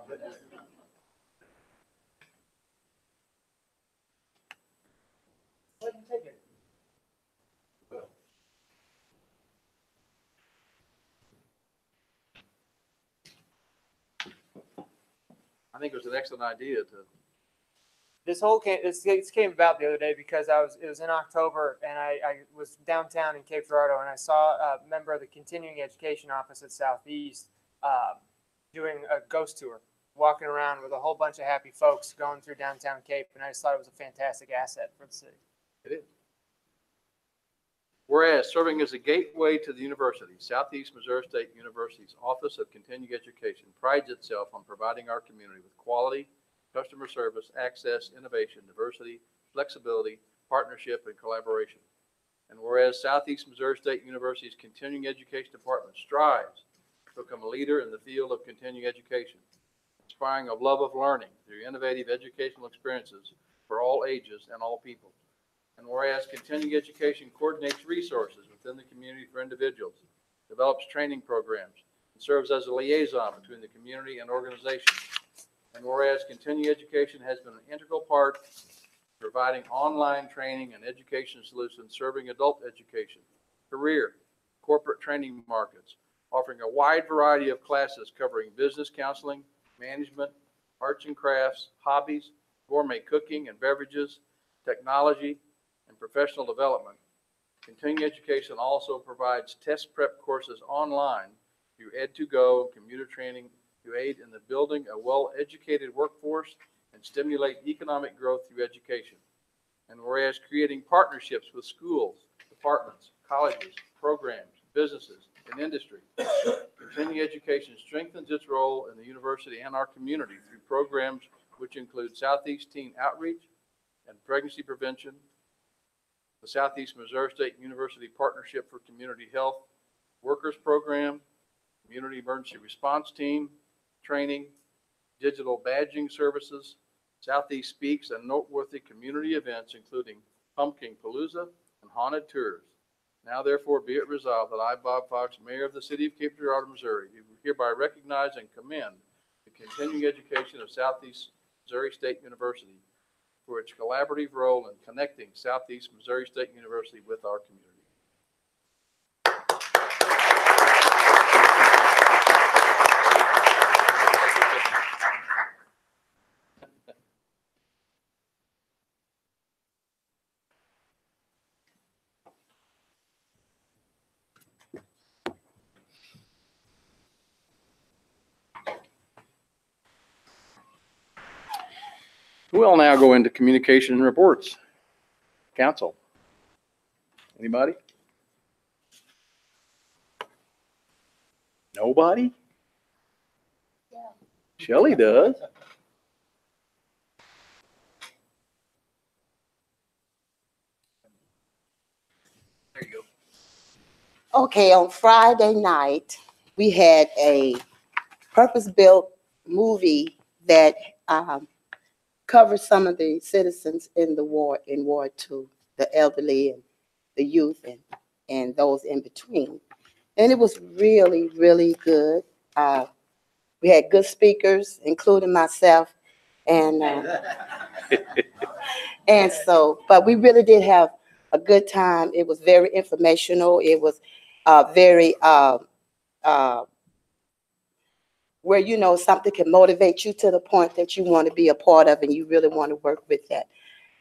I think it was an excellent idea to. This came about the other day because it was in October and I was downtown in Cape Girardeau and I saw a member of the continuing education office at Southeast doing a ghost tour, walking around with a whole bunch of happy folks going through downtown Cape, and I just thought it was a fantastic asset for the city. It is. Whereas serving as a gateway to the university, Southeast Missouri State University's Office of Continuing Education prides itself on providing our community with quality, customer service, access, innovation, diversity, flexibility, partnership, and collaboration. And whereas Southeast Missouri State University's Continuing Education Department strives to become a leader in the field of continuing education, inspiring a love of learning through innovative educational experiences for all ages and all people. And whereas continuing education coordinates resources within the community for individuals, develops training programs, and serves as a liaison between the community and organizations. And whereas continuing education has been an integral part of providing online training and education solutions serving adult education, career, corporate training markets, offering a wide variety of classes covering business counseling, management, arts and crafts, hobbies, gourmet cooking and beverages, technology, and professional development. Continuing education also provides test prep courses online through Ed2Go commuter training to aid in the building a well-educated workforce and stimulate economic growth through education. And whereas creating partnerships with schools, departments, colleges, programs, businesses, and industry, continuing education strengthens its role in the university and our community through programs which include Southeast Teen Outreach and Pregnancy Prevention, the Southeast Missouri State University Partnership for Community Health Workers Program, Community Emergency Response Team, training, digital badging services, Southeast Speaks, and noteworthy community events including Pumpkin Palooza and Haunted Tours. Now therefore be it resolved that I, Bob Fox, Mayor of the City of Cape Girardeau, Missouri, do hereby recognize and commend the continuing education of Southeast Missouri State University for its collaborative role in connecting Southeast Missouri State University with our community. We'll now go into communication and reports. Council. Anybody? Nobody? Yeah. Shelley does. There you go. Okay, on Friday night, we had a purpose-built movie that covered some of the citizens in the ward, in Ward 2, the elderly and the youth and those in between. And it was really, really good. We had good speakers, including myself. And and so, but we really did have a good time. It was very informational. It was very where, you know, something can motivate you to the point that you want to be a part of and you really want to work with that.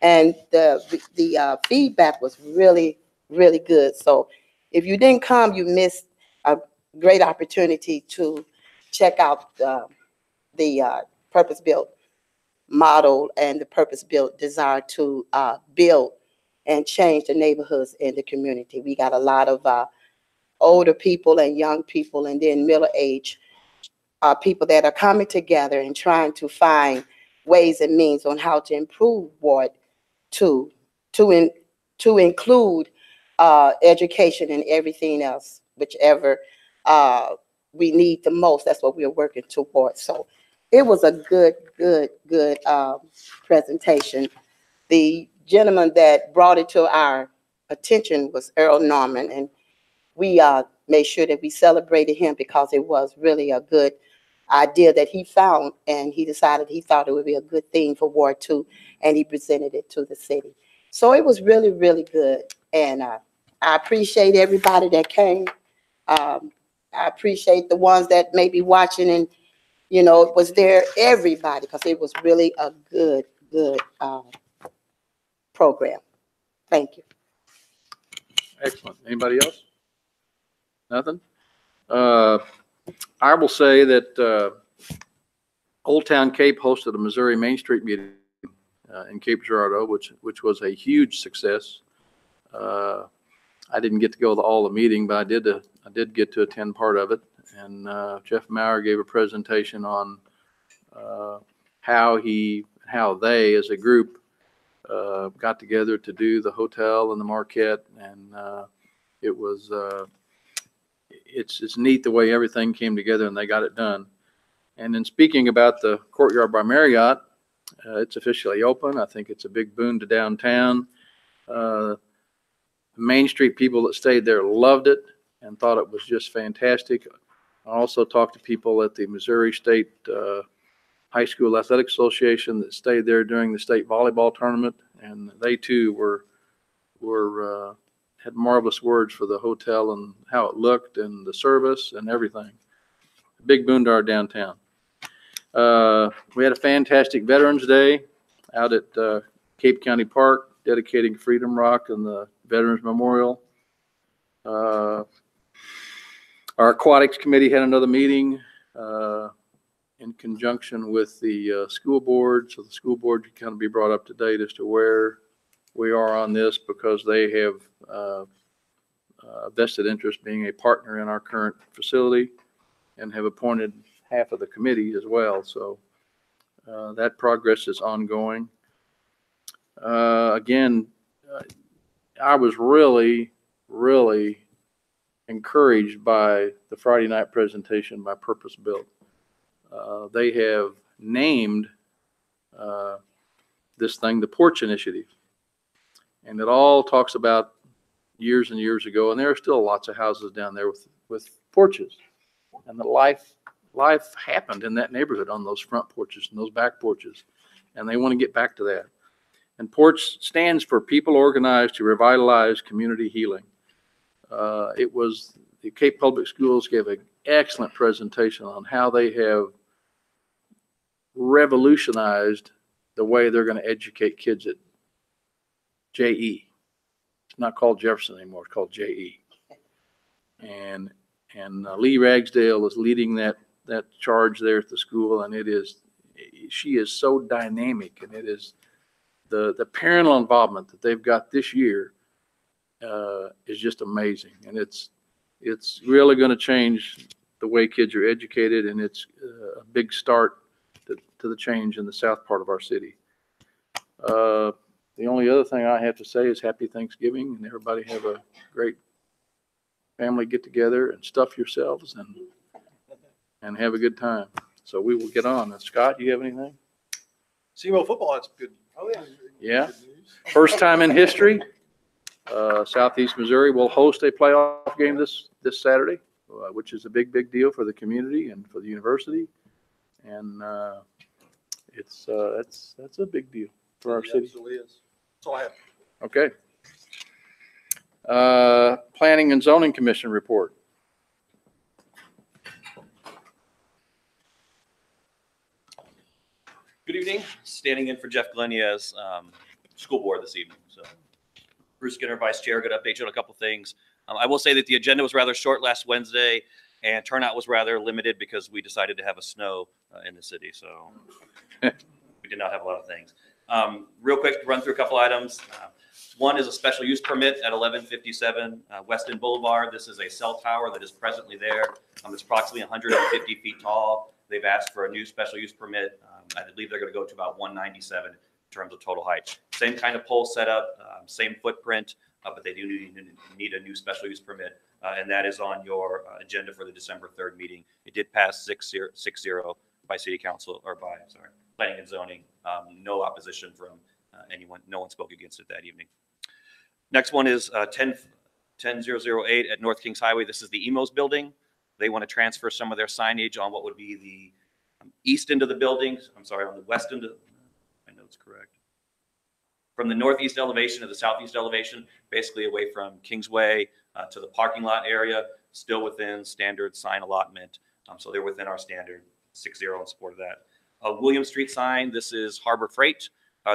And the feedback was really, really good. So if you didn't come, you missed a great opportunity to check out the purpose-built model and the purpose-built desire to build and change the neighborhoods in the community. We got a lot of older people and young people and then middle-aged people that are coming together and trying to find ways and means on how to improve Ward 2 to include education and everything else, whichever we need the most. That's what we're working towards. So it was a good presentation. The gentleman that brought it to our attention was Earl Norman, and we made sure that we celebrated him because it was really a good idea that he found, and he decided he thought it would be a good thing for Ward 2, and he presented it to the city. So it was really, really good, and I appreciate everybody that came. I appreciate the ones that may be watching, and it was there, everybody, because it was really a good program. Thank you. Excellent. Anybody else? Nothing? I will say that Old Town Cape hosted a Missouri Main Street meeting in Cape Girardeau, which was a huge success. I didn't get to go to all the meeting, but I did get to attend part of it. And Jeff Maurer gave a presentation on how they as a group got together to do the hotel and the Marquette, and it's neat the way everything came together and they got it done. And then speaking about the Courtyard by Marriott, it's officially open. I think it's a big boon to downtown. Main Street people that stayed there loved it and thought it was just fantastic. I also talked to people at the Missouri State High School Athletic Association that stayed there during the state volleyball tournament, and they too had marvelous words for the hotel and how it looked and the service and everything. Big boon to our downtown. We had a fantastic Veterans Day out at Cape County Park, dedicating Freedom Rock and the Veterans Memorial. Our aquatics committee had another meeting in conjunction with the school board. So the school board can kind of be brought up to date as to where we are on this, because they have a vested interest being a partner in our current facility and have appointed half of the committee as well. So that progress is ongoing. Again, I was really, really encouraged by the Friday night presentation by Purpose Built. They have named this thing the Porch Initiative, and it all talks about years and years ago, and there are still lots of houses down there with porches, and the life happened in that neighborhood on those front porches and those back porches, and they want to get back to that. And Porch stands for People Organized to Revitalize Community Healing. It was the Cape Public Schools gave an excellent presentation on how they have revolutionized the way they're going to educate kids at JE. It's not called Jefferson anymore. It's called JE. And Lee Ragsdale is leading that charge there at the school, and she is so dynamic, and it is the parental involvement that they've got this year is just amazing, and it's really going to change the way kids are educated, and it's a big start to the change in the south part of our city. The only other thing I have to say is happy Thanksgiving, and everybody have a great family get together and stuff yourselves and have a good time. So we will get on. And Scott, do you have anything? SEMO football, that's good. Oh, yeah. Yeah. First time in history, Southeast Missouri will host a playoff game this Saturday, which is a big deal for the community and for the university. And that's a big deal for our city. Absolutely is. That's all I have. Okay. Planning and Zoning Commission report. Good evening. Standing in for Jeff Glenia's school board this evening. So Bruce Skinner, vice chair, good update you on a couple things. I will say that the agenda was rather short last Wednesday, and turnout was rather limited because we decided to have a snow in the city. So we did not have a lot of things. Real quick, to run through a couple items. One is a special use permit at 1157 Weston Boulevard. This is a cell tower that is presently there. It's approximately 150 feet tall. They've asked for a new special use permit. I believe they're going to go to about 197 in terms of total height. Same kind of pole setup, same footprint, but they do need a new special use permit, and that is on your agenda for the December 3rd meeting. It did pass 6-0 by City Council, or by, sorry, Planning and Zoning. No opposition from anyone. No one spoke against it that evening. Next one is 10008 at North Kings Highway. This is the EMOS building. They want to transfer some of their signage on what would be the east end of the buildings. I'm sorry, on the west end of, my note's correct. From the northeast elevation to the southeast elevation, basically away from Kingsway to the parking lot area, still within standard sign allotment. So they're within our standard 6-0 in support of that. William Street sign, this is Harbor Freight.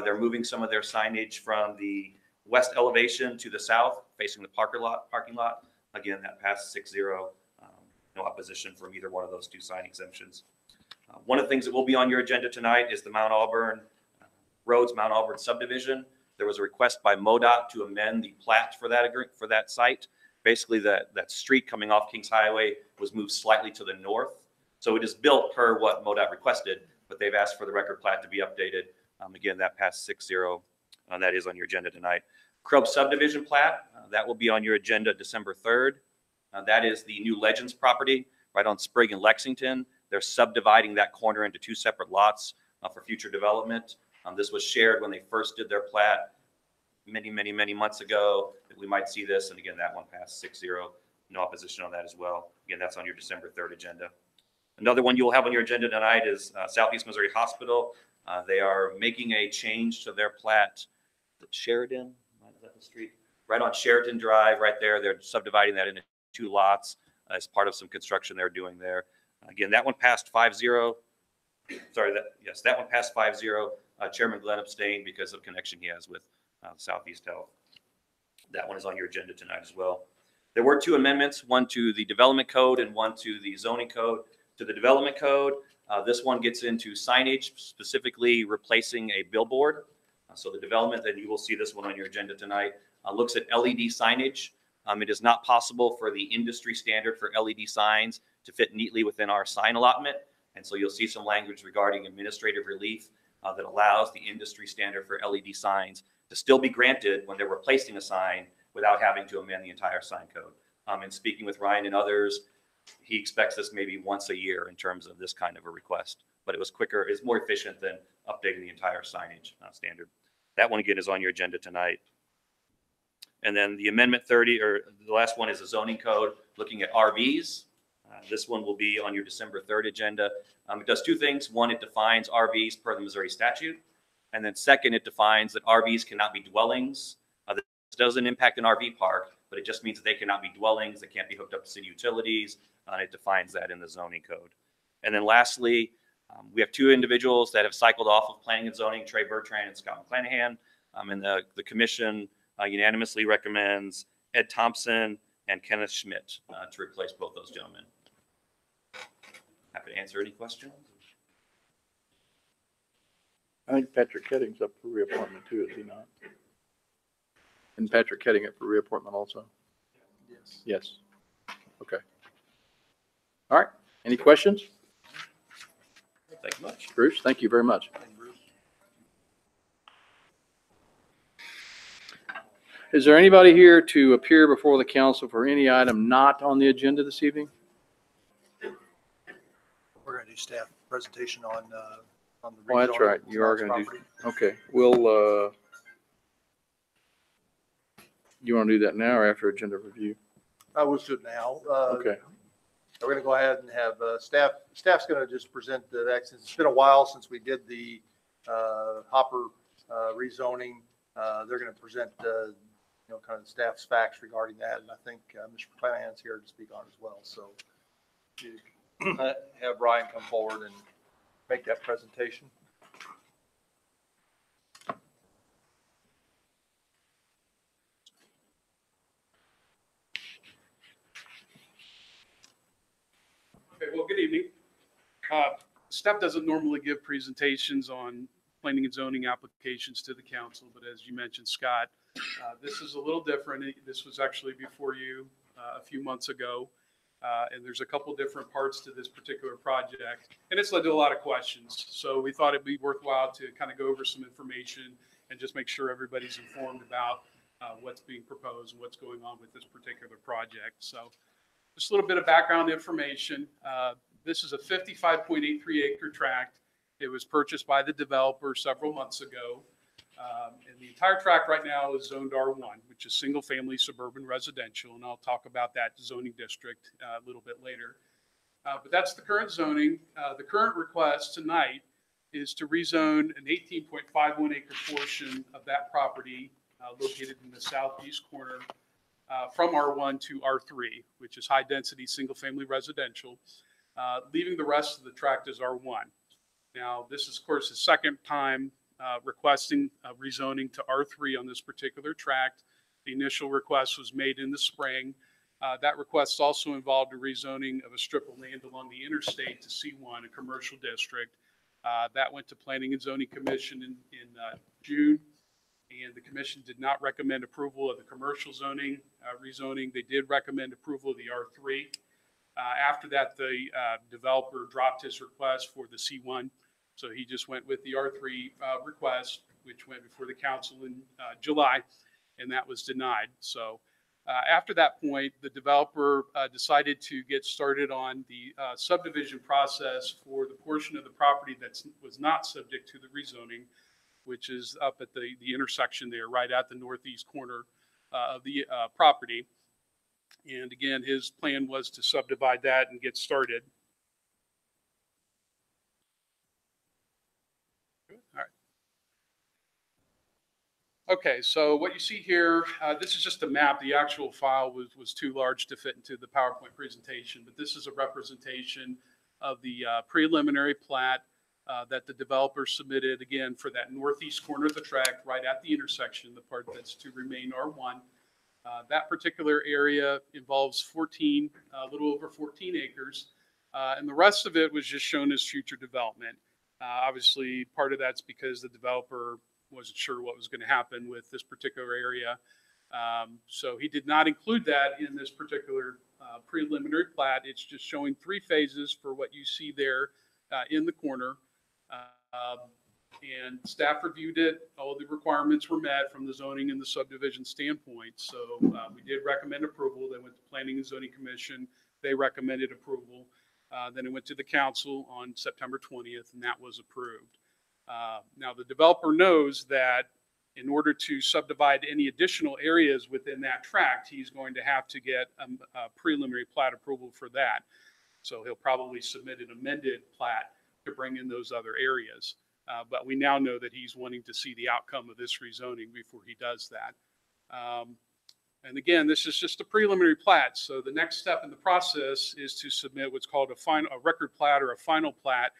They're moving some of their signage from the west elevation to the south, facing the parking lot. Again, that passed 6-0. No opposition from either one of those two sign exemptions. One of the things that will be on your agenda tonight is the Mount Auburn Roads, Mount Auburn subdivision. There was a request by MoDOT to amend the plat for that site. Basically, that street coming off Kings Highway was moved slightly to the north. So it is built per what MoDOT requested, but they've asked for the record plat to be updated. Again, that passed 6-0. That is on your agenda tonight. Crow subdivision plat, that will be on your agenda December 3rd. That is the new Legends property right on Sprigg and Lexington. They're subdividing that corner into two separate lots for future development. This was shared when they first did their plat many months ago, that we might see this. And again, that one passed 6-0. No opposition on that as well. Again, that's on your December 3rd agenda. Another one you'll have on your agenda tonight is Southeast Missouri Hospital. They are making a change to their plat. Sheridan, is that the street? Right on Sheridan Drive, right there. They're subdividing that into two lots as part of some construction they're doing there. Again, that one passed 5-0. Sorry, that one passed 5-0. Chairman Glenn abstained because of connection he has with Southeast Health. That one is on your agenda tonight as well. There were two amendments, one to the development code and one to the zoning code. To the development code, this one gets into signage, specifically replacing a billboard. So the development, and you will see this one on your agenda tonight, looks at LED signage. It is not possible for the industry standard for LED signs to fit neatly within our sign allotment. And so you'll see some language regarding administrative relief that allows the industry standard for LED signs to still be granted when they're replacing a sign without having to amend the entire sign code. And speaking with Ryan and others, he expects this maybe once a year in terms of this kind of a request. But it was quicker, it's more efficient than updating the entire signage standard. That one again is on your agenda tonight. And then the amendment 30, or the last one, is the zoning code looking at RVs. This one will be on your December 3rd agenda. It does two things. One, it defines RVs per the Missouri statute. And then second, it defines that RVs cannot be dwellings. This doesn't impact an RV park, but it just means that they cannot be dwellings. They can't be hooked up to city utilities. It defines that in the zoning code. And then lastly, we have two individuals that have cycled off of planning and zoning, Trey Bertrand and Scott McClanahan. And the commission unanimously recommends Ed Thompson and Kenneth Schmidt to replace both those gentlemen. Happy to answer any questions. I think Patrick Ketting's up for reappointment too, is he not? And Patrick Ketting up for reappointment also? Yes. Yes. Okay. All right. Any questions? Thank you much. Bruce, thank you very much. Is there anybody here to appear before the council for any item not on the agenda this evening? We're going to do staff presentation on the. Oh, that's rezoning right. You are of going to property. do, okay. We'll, you want to do that now or after agenda review? I will do it now. Okay. We're going to go ahead and have staff's going to just present the actions. It's been a while since we did the Hopper rezoning. They're going to present, kind of staff's facts regarding that. And I think Mr. McClanahan's here to speak on it as well. So have Ryan come forward and make that presentation. Okay, well, good evening. Staff doesn't normally give presentations on planning and zoning applications to the council, but as you mentioned, Scott, this is a little different. This was actually before you a few months ago, and there's a couple different parts to this particular project, and it's led to a lot of questions. So we thought it'd be worthwhile to kind of go over some information and just make sure everybody's informed about what's being proposed and what's going on with this particular project. So just a little bit of background information. This is a 55.83 acre tract. It was purchased by the developer several months ago. And the entire tract right now is zoned R1, which is single family suburban residential. And I'll talk about that zoning district a little bit later. But that's the current zoning. The current request tonight is to rezone an 18.51 acre portion of that property located in the southeast corner from R1 to R3, which is high density single family residential, leaving the rest of the tract as R1. Now, this is, of course, the second time requesting rezoning to R3 on this particular tract. The initial request was made in the spring. That request also involved a rezoning of a strip of land along the interstate to C1, a commercial district. That went to Planning and Zoning Commission in June, and the commission did not recommend approval of the commercial zoning rezoning. They did recommend approval of the R3. After that, the developer dropped his request for the C1. So he just went with the R3 request, which went before the council in July, and that was denied. So after that point, the developer decided to get started on the subdivision process for the portion of the property that was not subject to the rezoning, which is up at the intersection there, right at the northeast corner of the property. And again, his plan was to subdivide that and get started. All right. Okay, so what you see here, this is just a map. The actual file was too large to fit into the PowerPoint presentation, but this is a representation of the preliminary plat that the developer submitted, again, for that northeast corner of the tract, right at the intersection, the part that's to remain R1. That particular area involves a little over 14 acres, and the rest of it was just shown as future development. Obviously, part of that's because the developer wasn't sure what was going to happen with this particular area. So he did not include that in this particular preliminary plat. It's just showing 3 phases for what you see there in the corner. And staff reviewed it. All the requirements were met from the zoning and the subdivision standpoint. So we did recommend approval. Then went to Planning and Zoning Commission. They recommended approval. Then it went to the council on September 20th, and that was approved. Now, the developer knows that in order to subdivide any additional areas within that tract, he's going to have to get a preliminary plat approval for that. So he'll probably submit an amended plat to bring in those other areas. But we now know that he's wanting to see the outcome of this rezoning before he does that. And again, this is just a preliminary plat. So the next step in the process is to submit what's called a record plat or a final plat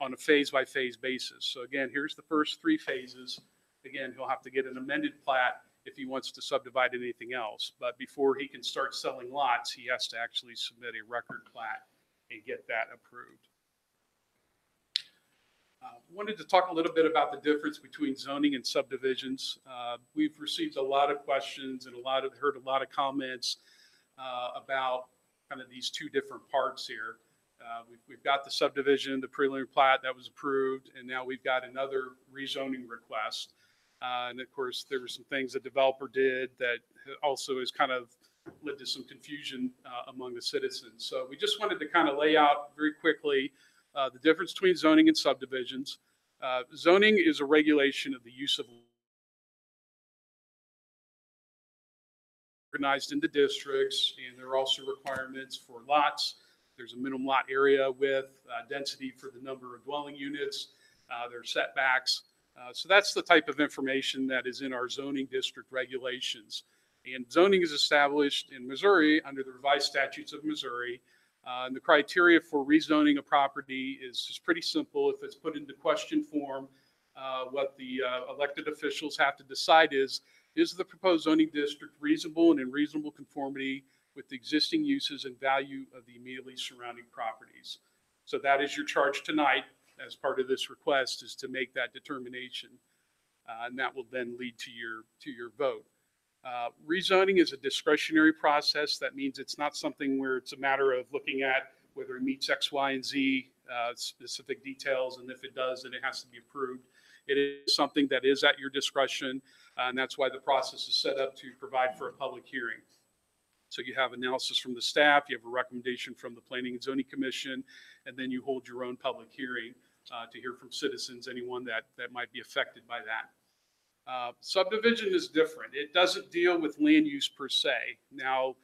on a phase-by-phase basis. So again, here's the first 3 phases. Again, he'll have to get an amended plat if he wants to subdivide anything else. But before he can start selling lots, he has to actually submit a record plat and get that approved. Wanted to talk a little bit about the difference between zoning and subdivisions. We've received a lot of questions and heard a lot of comments about kind of these 2 different parts here. We've got the subdivision, the preliminary plat that was approved, and now we've got another rezoning request. And of course, there were some things the developer did that also has kind of led to some confusion among the citizens. So we just wanted to kind of lay out very quickly the difference between zoning and subdivisions. Zoning is a regulation of the use of organized into districts, and there are also requirements for lots. There's a minimum lot area width, density for the number of dwelling units, there are setbacks. So that's the type of information that is in our zoning district regulations. And zoning is established in Missouri under the revised statutes of Missouri. And the criteria for rezoning a property is just pretty simple. If it's put into question form, what the elected officials have to decide is the proposed zoning district reasonable and in reasonable conformity with the existing uses and value of the immediately surrounding properties? So that is your charge tonight as part of this request, is to make that determination. And that will then lead to your vote. Rezoning is a discretionary process. That means it's not something where it's a matter of looking at whether it meets X, Y, and Z specific details, and if it does, then it has to be approved. It is something that is at your discretion, and that's why the process is set up to provide for a public hearing. So you have analysis from the staff, you have a recommendation from the Planning and Zoning Commission, and then you hold your own public hearing to hear from citizens, anyone that might be affected by that. Subdivision is different. It doesn't deal with land use per se. Now,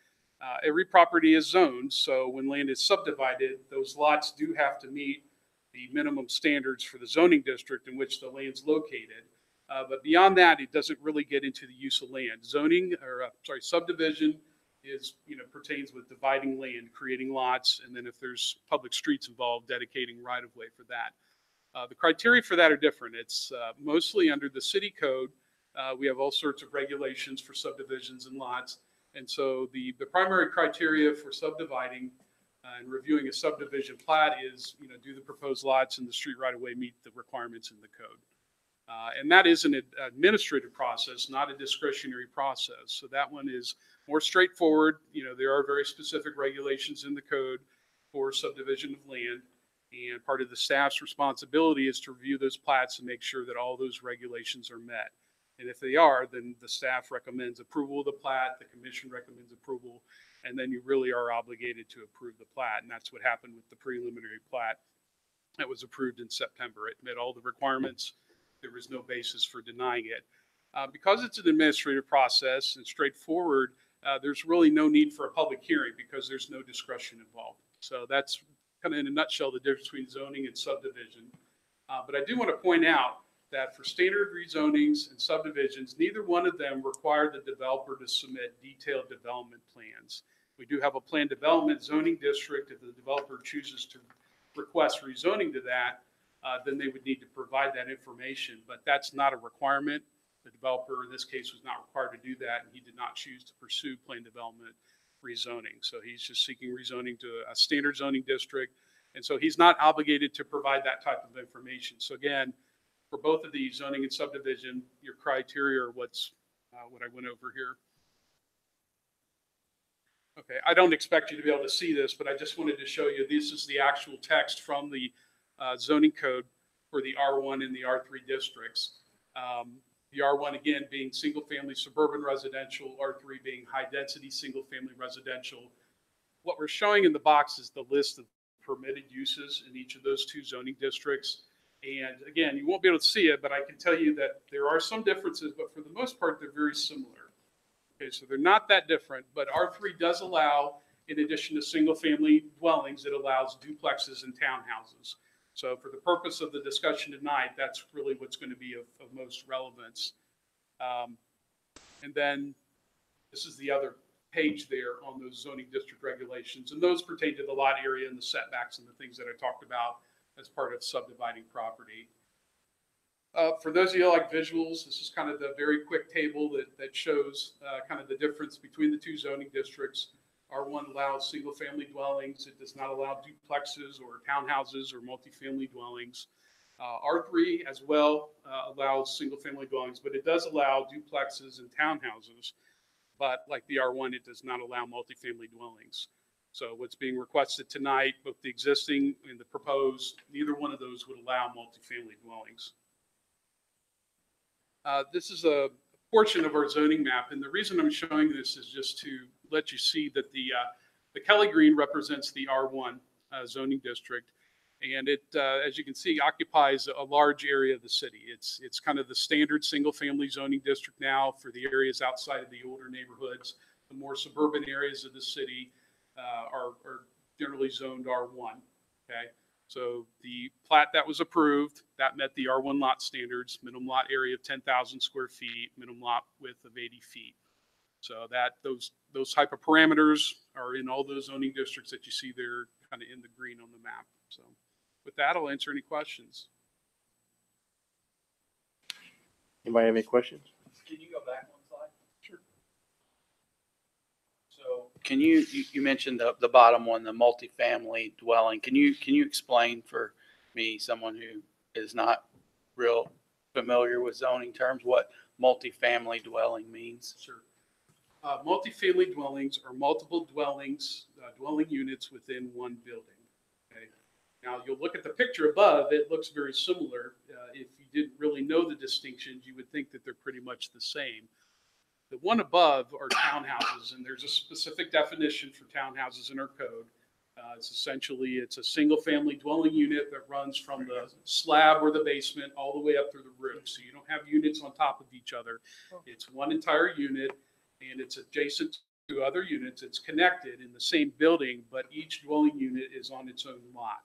Every property is zoned, so when land is subdivided, those lots do have to meet the minimum standards for the zoning district in which the land's located. But beyond that, it doesn't really get into the use of land. Subdivision is, pertains with dividing land, creating lots, and then if there's public streets involved, dedicating right-of-way for that. The criteria for that are different. It's mostly under the city code. We have all sorts of regulations for subdivisions and lots. And so the primary criteria for subdividing and reviewing a subdivision plat is, do the proposed lots and the street right-of-way meet the requirements in the code? And that is an administrative process, not a discretionary process. So that one is more straightforward. There are very specific regulations in the code for subdivision of land. And part of the staff's responsibility is to review those plats and make sure that all those regulations are met. And if they are, then the staff recommends approval of the plat, the commission recommends approval, and then you really are obligated to approve the plat. And that's what happened with the preliminary plat that was approved in September. It met all the requirements. There was no basis for denying it. Because it's an administrative process and straightforward, there's really no need for a public hearing because there's no discretion involved. So that's kind of in a nutshell the difference between zoning and subdivision. But I do want to point out that for standard rezonings and subdivisions, neither one of them require the developer to submit detailed development plans. We do have a planned development zoning district. If the developer chooses to request rezoning to that, then they would need to provide that information, but that's not a requirement. The developer in this case was not required to do that, and he did not choose to pursue planned development rezoning. So he's just seeking rezoning to a standard zoning district, and so he's not obligated to provide that type of information. So again, for both of these, zoning and subdivision, your criteria are what I went over here. Okay, I don't expect you to be able to see this, but I just wanted to show you this is the actual text from the zoning code for the R1 and the R3 districts. The R1 again being single family suburban residential, R3 being high density single family residential. What we're showing in the box is the list of permitted uses in each of those two zoning districts. And again, you won't be able to see it, but I can tell you that there are some differences, but for the most part, they're very similar. Okay, so they're not that different, but R3 does allow, in addition to single family dwellings, it allows duplexes and townhouses. So for the purpose of the discussion tonight, that's really what's going to be of most relevance. And then this is the other page there on those zoning district regulations, and those pertain to the lot area and the setbacks and the things that I talked about as part of subdividing property. For those of you who like visuals, this is kind of the very quick table that shows kind of the difference between the two zoning districts. R1 allows single family dwellings. It does not allow duplexes or townhouses or multifamily dwellings. R3 as well allows single family dwellings, but it does allow duplexes and townhouses. But like the R1, it does not allow multifamily dwellings. So what's being requested tonight, both the existing and the proposed, neither one of those would allow multifamily dwellings. This is a portion of our zoning map, and the reason I'm showing this is just to let you see that the Kelly green represents the R1 zoning district, and it, as you can see, occupies a large area of the city. It's kind of the standard single-family zoning district now for the areas outside of the older neighborhoods. The more suburban areas of the city are generally zoned R1. Okay, so the plat that was approved that met the R1 lot standards: minimum lot area of 10,000 square feet, minimum lot width of 80 feet. So that those type of parameters are in all those zoning districts that you see there, kind of in the green on the map. So with that, I'll answer any questions. Anybody have any questions? Can you go back one slide? Sure. So can you mentioned the bottom one, the multifamily dwelling. Can you explain for me, someone who is not real familiar with zoning terms, what multifamily dwelling means? Sure. Multifamily dwellings are multiple dwellings, dwelling units within one building. Okay. Now you'll look at the picture above, it looks very similar. If you didn't really know the distinctions, you would think that they're pretty much the same. The one above are townhouses, and there's a specific definition for townhouses in our code. It's a single family dwelling unit that runs from the slab or the basement all the way up through the roof. So you don't have units on top of each other. It's one entire unit, and it's adjacent to other units. It's connected in the same building, but each dwelling unit is on its own lot.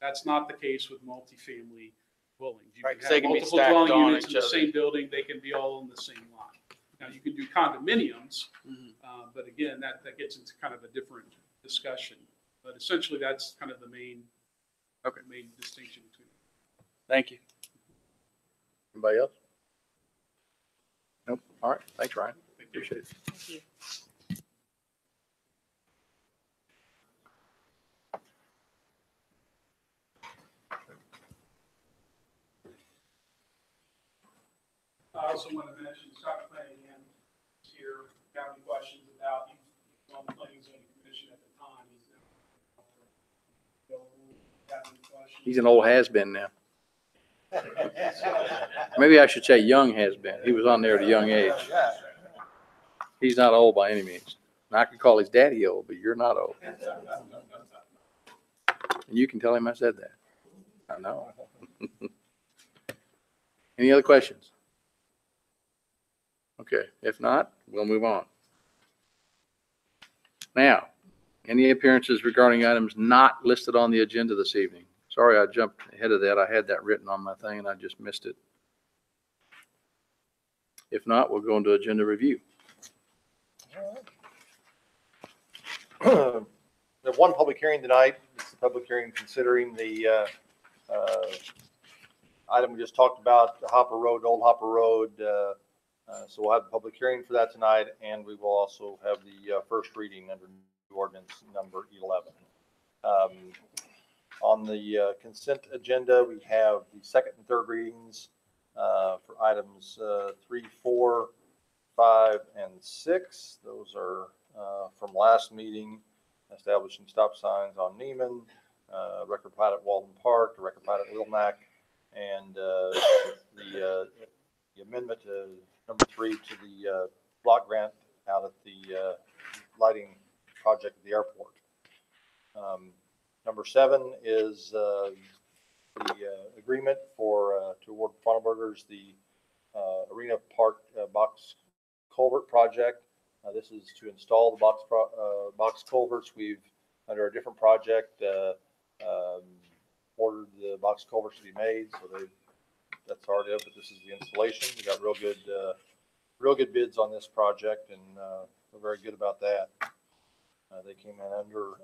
That's not the case with multifamily dwellings. You Right, can 'cause they have can be multiple stacked dwelling on units in each the other. same building. They can be all in the same lot. Now, you can do condominiums, Mhm. but again, that gets into kind of a different discussion. But essentially, that's kind of the main distinction between. Thank you. Anybody else? Nope. All right. Thanks, Ryan. Thank you. Appreciate it. I also want to mention Scott Flanagan is here. Got any questions about, he was on the planning and zoning commission at the time. He's now. Got any questions? He's an old has-been now. Maybe I should say young has-been. He was on there at a young age. He's not old by any means. I could call his daddy old, but you're not old. And you can tell him I said that. I know. Any other questions? Okay, if not, we'll move on. Now, any appearances regarding items not listed on the agenda this evening? Sorry, I jumped ahead of that. I had that written on my thing and I just missed it. If not, we'll go into agenda review. We have one public hearing tonight. It's the public hearing considering the item we just talked about, the Hopper Road, Old Hopper Road. So we'll have a public hearing for that tonight, and we will also have the first reading under new ordinance number 11. On the consent agenda, we have the second and third readings for items 3, 4, 5, and 6. Those are from last meeting, establishing stop signs on Neiman, record plat at Walden Park, the record plat at Wilmac, and the amendment to number 3 to the block grant out at the lighting project at the airport. Number 7 is the agreement for to award Farnbergers the Arena Park box culvert project. This is to install the box culverts. We've, under a different project, ordered the box culverts to be made, so that's already up, but this is the installation. We got real good bids on this project, and we're very good about that. They came in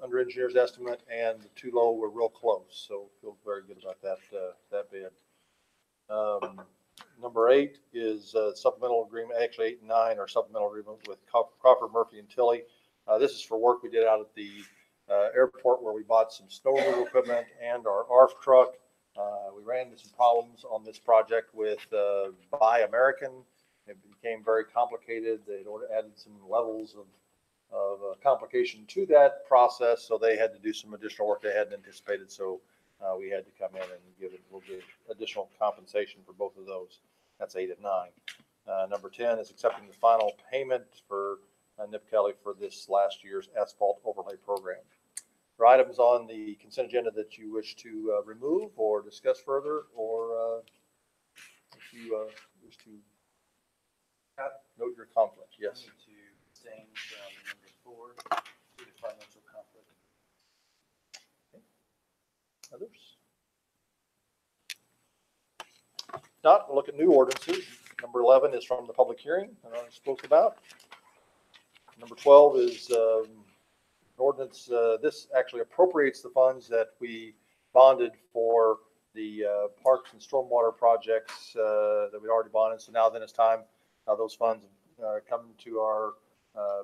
under engineer's estimate, and the too low were real close, so feel very good about that bid. Number 8 is supplemental agreement. Actually, 8 and 9 are supplemental agreement with Crawford, Murphy, and Tilley. This is for work we did out at the airport where we bought some snow removal equipment and our ARF truck. We ran into some problems on this project with Buy American. It became very complicated. They'd added some levels of complication to that process, so they had to do some additional work they hadn't anticipated. So we had to come in and give it a little bit additional compensation for both of those. That's 8 and 9. Number 10 is accepting the final payment for Nip Kelly for this last year's asphalt overlay program. For items on the consent agenda that you wish to remove or discuss further, or if you wish to note your conflict, yes. To abstain from number 4 due to financial conflict. Others? Not, we'll look at new ordinances. Number 11 is from the public hearing that I spoke about. Number 12 is ordinance. This actually appropriates the funds that we bonded for the parks and stormwater projects that we already bonded. So now then it's time, those funds come to our,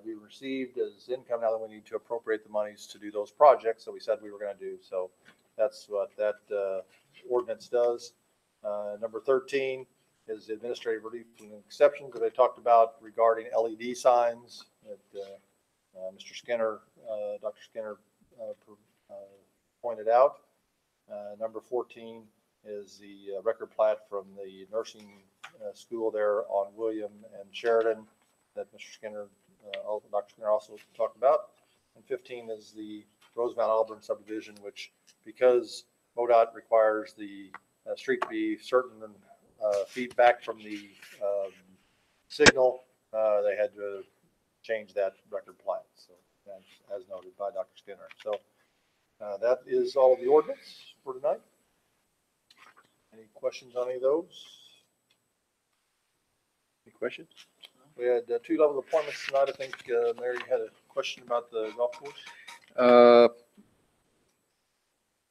be received as income. Now that we need to appropriate the monies to do those projects that we said we were going to do. So that's what that ordinance does. Number 13 is administrative relief and exceptions that I talked about regarding LED signs that Mr. Skinner, Dr. Skinner pointed out. Number 14 is the record plat from the nursing school there on William and Sheridan that Mr. Skinner, Dr. Skinner also talked about. And 15 is the Rosemount Auburn subdivision, which because MoDOT requires the street to be certain feet back from the signal, they had to change that record plat. So that's as noted by Dr. Skinner. So that is all of the ordinance for tonight. Any questions on any of those? Any questions? We had two level appointments tonight. I think Mary had a question about the golf course.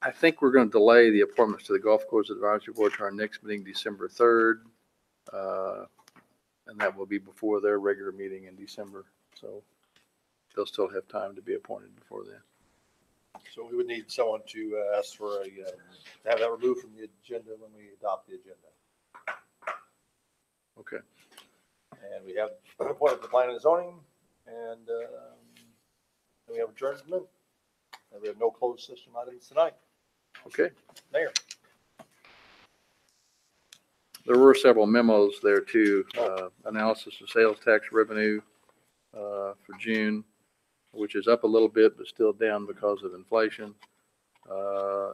I think we're going to delay the appointments to the Golf Course Advisory Board to our next meeting, December 3rd. And that will be before their regular meeting in December. So they'll still have time to be appointed before then. So we would need someone to ask for to have that removed from the agenda when we adopt the agenda. Okay. And we have appointed the planning and zoning, and then we have adjournment, and we have no closed session items tonight. Okay. Mayor. There were several memos there too. Analysis of sales tax revenue for June, which is up a little bit, but still down because of inflation,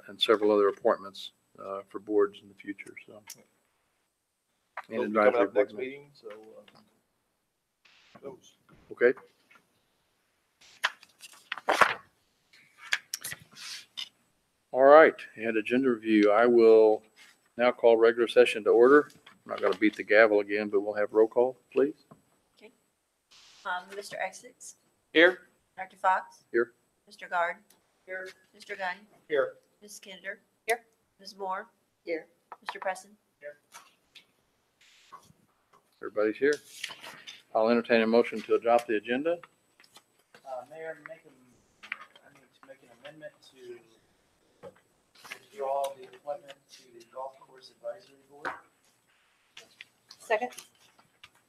and several other appointments for boards in the future. So, and Those will be coming advisory up next board meeting, so those. Okay. All right, and agenda review. I will now call regular session to order. I'm not going to beat the gavel again, but we'll have roll call, please. Mr. Essex, Here? Dr. Fox. Here. Mr. Guard. Here. Mr. Gunn. Here. Ms. Kinder. Here. Ms. Moore. Here. Mr. Preston. Everybody's here. I'll entertain a motion to adopt the agenda. Mayor, I need to make an amendment to withdraw the appointment to the Golf Course Advisory Board. Second?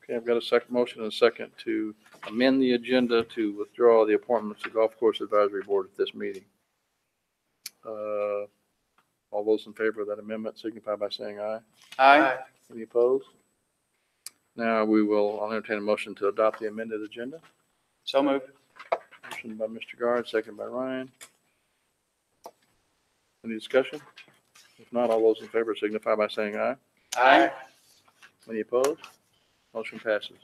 Okay, I've got a second motion and a second to amend the agenda to withdraw the appointments to Golf Course Advisory Board at this meeting. All those in favor of that amendment signify by saying aye. Aye. Any opposed? Now I'll entertain a motion to adopt the amended agenda. So moved. Motion by Mr. Guard, second by Ryan. Any discussion? If not, all those in favor signify by saying aye. Aye. Any opposed? Motion passes.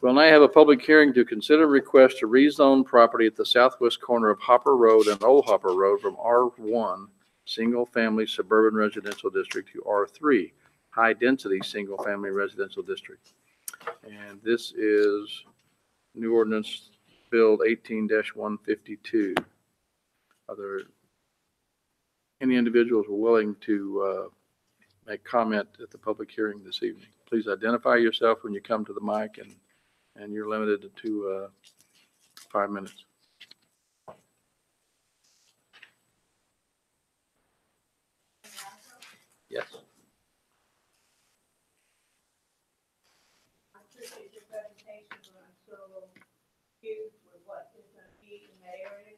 We'll now have a public hearing to consider request to rezone property at the southwest corner of Hopper Road and Old Hopper Road from R1, Single Family Suburban Residential District, to R3, High Density Single Family Residential District. And this is new ordinance Bill 18-152. Are there any individuals who are willing to make comment at the public hearing this evening? Please identify yourself when you come to the mic, and you're limited to 5 minutes. Yes. I appreciate your presentation, but I'm still a little confused with what is going to be in that area.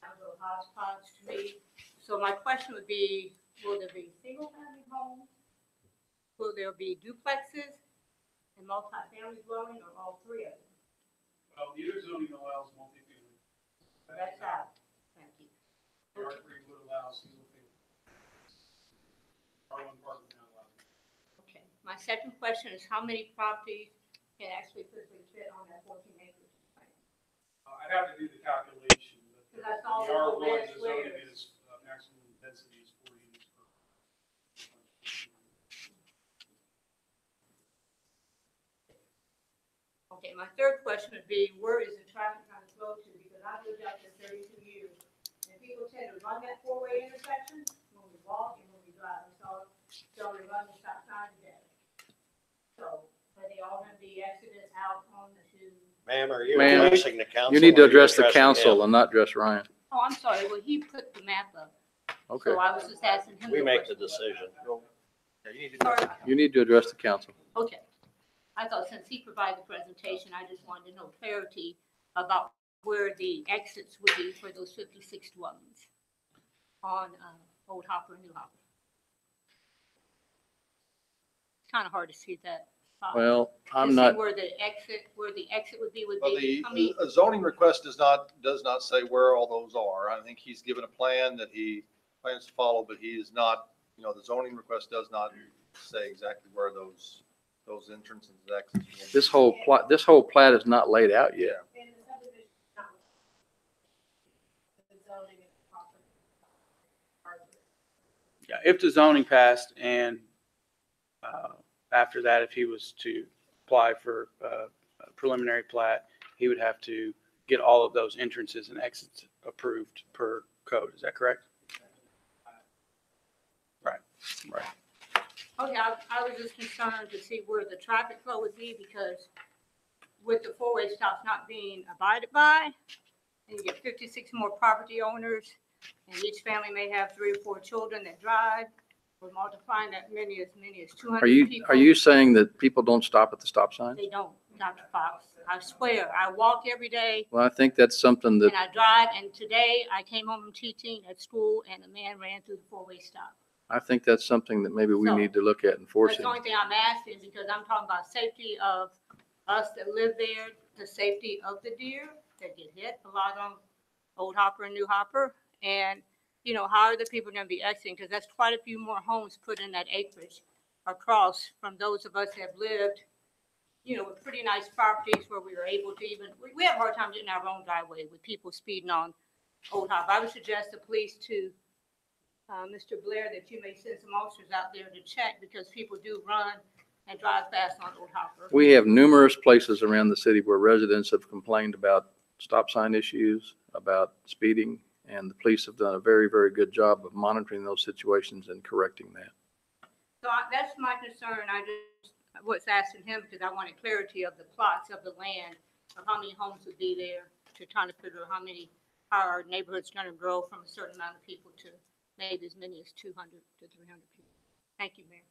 Sounds a little hodgepodge to me. So my question would be, will there be single-family homes? Will there be duplexes and multi-family dwelling, or all three of them? Well, neither zoning allows multifamily. That's out. Thank you. R3 would allow single family. R1 part would not allow. Okay. My second question is, how many properties can actually physically fit on that 14 acres? I'd have to do the calculation, but Because I saw the the R1, red the zoning squares. is maximum density is 4 units per. Okay, my third question would be, where is the traffic going to flow to? Because I've lived out there 32 years, and people tend to run that four-way intersection when we walk and when we drive. So they run the stop sign today. So are they all going to be exited out on the two? Ma'am, are you Ma'am, addressing the council? You need to or are you address the addressing council him? and not address Ryan. Oh, I'm sorry. Well, he put the map up. Okay. So I was just asking him. We make the question. decision. Yeah, you need to. Sorry. You need to address the council. Okay. I thought since he provided the presentation, I just wanted to know clarity about where the exits would be for those 56 dwellings on Old Hopper and New Hopper. It's kind of hard to see that. Well, To I'm see not, where the exit would Well, be coming. the zoning request does not say where all those are. I think he's given a plan that he plans to follow, but he is not, the zoning request does not say exactly where those those entrances and exits. This whole plat is not laid out yet. And the subdivision, not the zoning and property. Yeah, if the zoning passed and after that, if he was to apply for a preliminary plat, he would have to get all of those entrances and exits approved per code. Is that correct? Right, right. Okay, I was just concerned to see where the traffic flow would be because with the four-way stops not being abided by, and you get 56 more property owners, and each family may have 3 or 4 children that drive, we're multiplying that many as 200 people. Are you saying that people don't stop at the stop sign? They don't, Dr. Fox. I swear, I walk every day Well, I think that's something that, and I drive, and today I came home from teaching at school and a man ran through the four-way stop. I think that's something that maybe we So, need to look at That's enforcing. the only thing I'm asking, because I'm talking about safety of us that live there, the safety of the deer that get hit, a lot of them, old hopper and new hopper, and, you know, how are the people gonna be exiting? Because that's quite a few more homes put in that acreage across from those of us that have lived, you know, with pretty nice properties where we were able to even, we have a hard time getting our own driveway with people speeding on old hopper. I would suggest the police to Mr. Blair, that you may send some officers out there to check because people do run and drive fast on Old Hopper. We have numerous places around the city where residents have complained about stop sign issues, about speeding, and the police have done a very, very good job of monitoring those situations and correcting that. So that's my concern. I just was asking him because I wanted clarity of the plots of the land, of how many homes would be there, to trying to figure out how our neighborhood's going to grow from a certain amount of people to maybe as many as 200 to 300 people. Thank you, Mayor.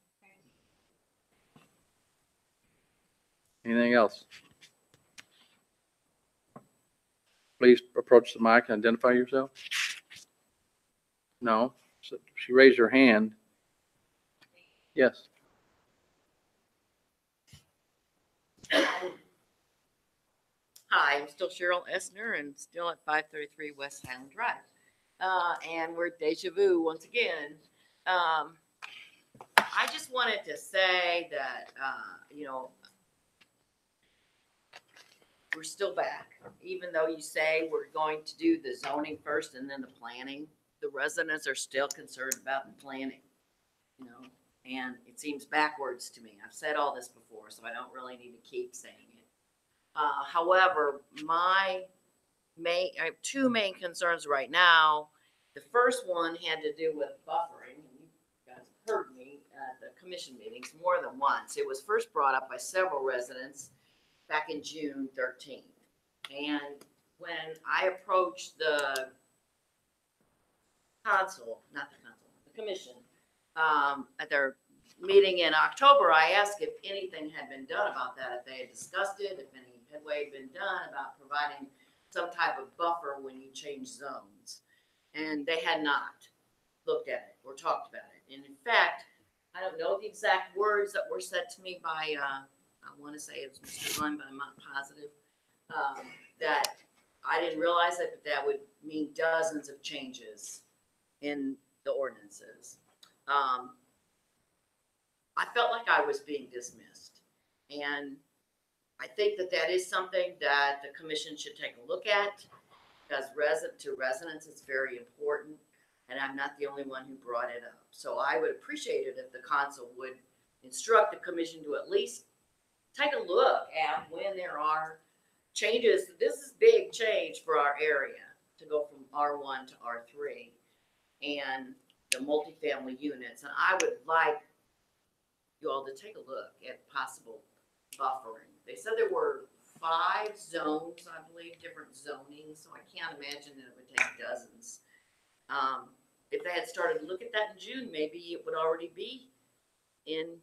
Anything else? Please approach the mic and identify yourself. No? So she raised her hand. Yes. Hi, I'm still Cheryl Essner and still at 533 West Highland Drive. And we're deja vu once again. I just wanted to say that, we're still back, even though you say we're going to do the zoning first and then the planning. The residents are still concerned about the planning, and it seems backwards to me. I've said all this before, so I don't really need to keep saying it. However, I have 2 main concerns right now. The first one had to do with buffering. You guys heard me at the commission meetings more than once. It was first brought up by several residents back in June 13th. And when I approached the commission, at their meeting in October, I asked if anything had been done about that, if they had discussed it, if any headway had been done about providing some type of buffer when you change zones. And they had not looked at it or talked about it. And in fact, I don't know the exact words that were said to me by, I want to say it was Mr. Glenn, but I'm not positive, that I didn't realize it, but that would mean dozens of changes in the ordinances. I felt like I was being dismissed. And I think that that is something that the commission should take a look at, because to residents, it's very important. And I'm not the only one who brought it up. So I would appreciate it if the council would instruct the commission to at least take a look at when there are changes. This is big change for our area to go from R1 to R3 and the multifamily units. And I would like you all to take a look at possible buffering. They said there were 5 zones, I believe, different zonings. So I can't imagine that it would take dozens. If they had started to look at that in June, maybe it would already be in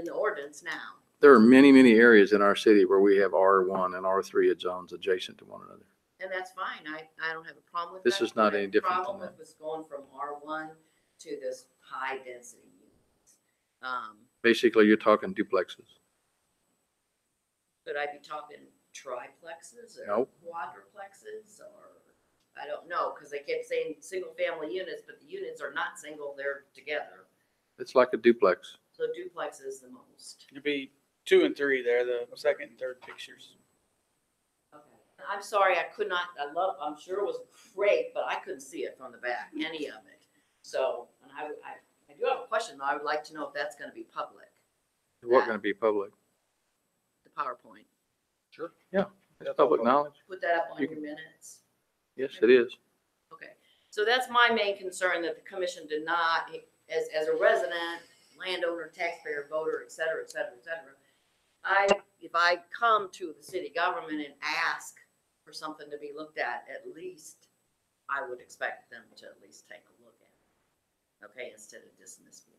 the ordinance now. There are many, many areas in our city where we have R1 and R3 zones adjacent to one another. And that's fine. I don't have a problem with This that. is not What I any have a different problem than with was going from R1 to this high density units. Basically, you're talking duplexes. Could I be talking triplexes or Nope. quadruplexes, or I don't know, because they kept saying single family units, but the units are not single, they're together. It's like a duplex. So duplex is the most. There'd be 2 and 3 there, the second and third pictures. Okay. I'm sorry, I'm sure it was great, but I couldn't see it from the back, any of it. So, and I do have a question, though. I would like to know if that's gonna be public, What going to be public? the PowerPoint. Sure. It's public knowledge. Put that up on You your minutes. Yes, it is. Okay, so that's my main concern, that the commission did not, as a resident, landowner, taxpayer, voter, et cetera, et cetera, et cetera. If I come to the city government and ask for something to be looked at least, I would expect them to at least take a look at it. Okay, instead of dismiss me.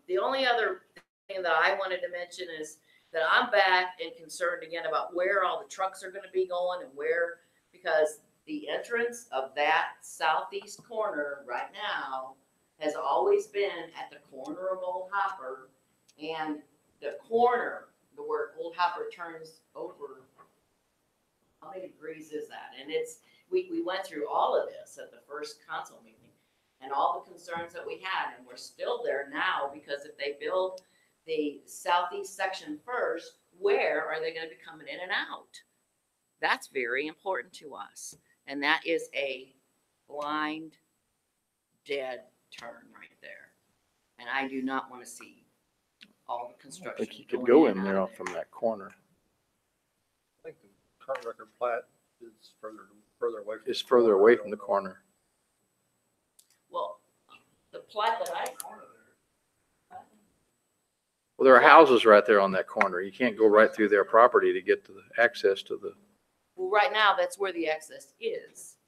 The only other thing that I wanted to mention is that I'm back and concerned again about where all the trucks are gonna be going and where, because the entrance of that southeast corner right now has always been at the corner of Old Hopper, and the corner, where Old Hopper turns over, how many degrees is that? And we went through all of this at the first council meeting and all the concerns that we had, and we're still there now, because if they build the southeast section first, where are they gonna be coming in and out? That's very important to us. And that is a blind, dead turn right there. And I do not want to see all the I construction. think you could going go and in out there of from that corner. I think the current record plat is further away. It's further away from the corner. Well, the plat that I. Well, there are houses right there on that corner. You can't go right through their property to get to the access to the, Well, right now, that's where the access is.